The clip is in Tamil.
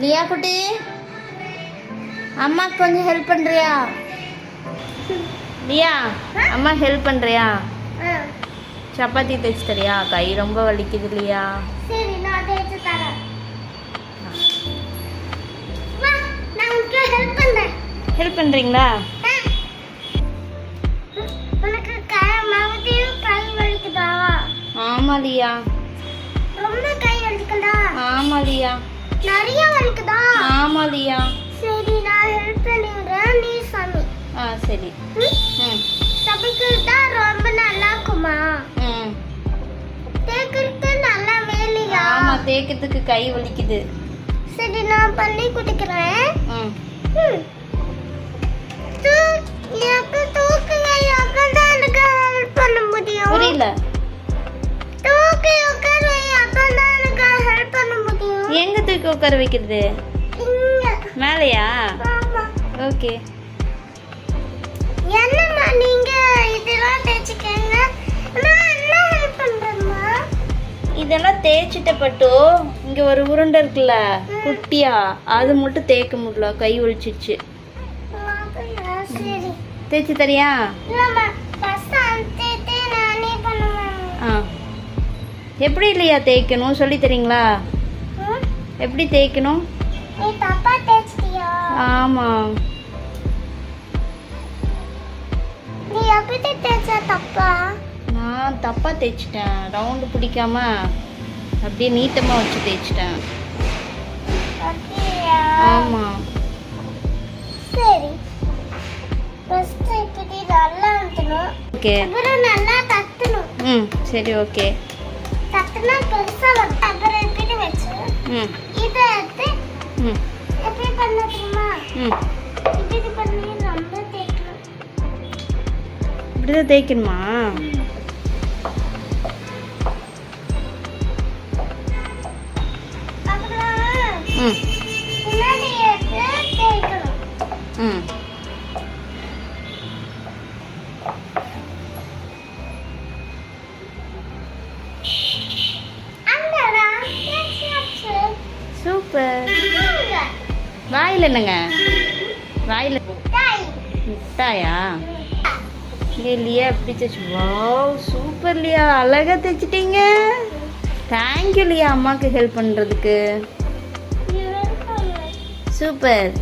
லியா குட்டி, அம்மாக்கு கொஞ்சம் ஹெல்ப் பண்றியா? லியா, அம்மா ஹெல்ப் பண்றியா? சப்பாத்தி தைச்சு தரியா? கை ரொம்ப வலிக்குது இல்லையா? சரி, நான் தைச்சு தரேன். வா, நான் உங்களுக்கு ஹெல்ப் பண்றேன். ஹெல்ப் பண்றீங்களா? உனக்கு மறுபடியும் கை வலிக்குதா? ஆமா லியா. ரொம்ப கை வலிக்குதா? ஆமா லியா. நிறைய வலிக்குதா? ஆமா லியா. சரி, நான் ஹெல்ப் பண்ணிடுறேன், நீ சமி. சரி. சமைக்கிறதா ரொம்ப நல்லா இருக்குமா? தேய்க்கிறது நல்லா வேலையா? ஆமா, தேய்க்கிறதுக்கு கை வலிக்குது. சரி, நான் பண்ணி குடிக்கிறேன். புரியல. எங்க தூக்கி உட்கார வைக்கிறது? மேலையா? ஓகே. என்னம்மா நீங்க இதெல்லாம் தேய்ச்சிக்கங்க, நான் என்ன ஹெல்ப் பண்றேம்மா? இதெல்லாம் தேய்ச்சிட்ட பட்டு இங்க ஒரு உருண்டை இருக்குல்ல குட்டியா, அது மட்டும் தேய்க்க முடியல, கை ஒழிச்சிச்சு. சரி, தேய்ச்சி தரியா? இல்லம்மா, ஃபர்ஸ்ட் அந்தே நானே பண்ணுவேன். எப்படி இல்லையா தேய்க்கணும் சொல்லி தரீங்களா? எப்படி தேய்க்கணும்? நீ தப்பா தேய்ச்சிட்டியா? ஆமா. நீ எப்படி தேய்ச்ச தப்பா? நான் தப்பா தேய்ச்சிட்டேன். ரவுண்டு பிடிக்காம அப்படியே நீட்டமா வச்சு தேய்ச்சிட்டேன். ஆமா. சரி, ஃபர்ஸ்ட் இப்படி நல்லா அழுத்தணும். ஓகே. அப்புறம் நல்லா தட்டணும். சரி, ஓகே. தட்டினா பெருசா வரும். அப்புறம் இப்படி வச்சு இதை எடுத்து எப்படி பண்ண தெரியுமா? இப்படி பண்ணி ரொம்ப தேய்க்கணும். இப்படிதான் தேய்க்கணுமா? அப்புறம் பின்னாடி எடுத்து தேய்க்கணும். சூப்பர். வாயில் என்னங்க? வாயில் மிட்டாயா? இல்லையா? எப்படி தைச்சு? வாவ், சூப்பர் லியா, அழகா தைச்சிட்டீங்க. தேங்க்யூ லியா, அம்மாவுக்கு ஹெல்ப் பண்ணுறதுக்கு. சூப்பர்.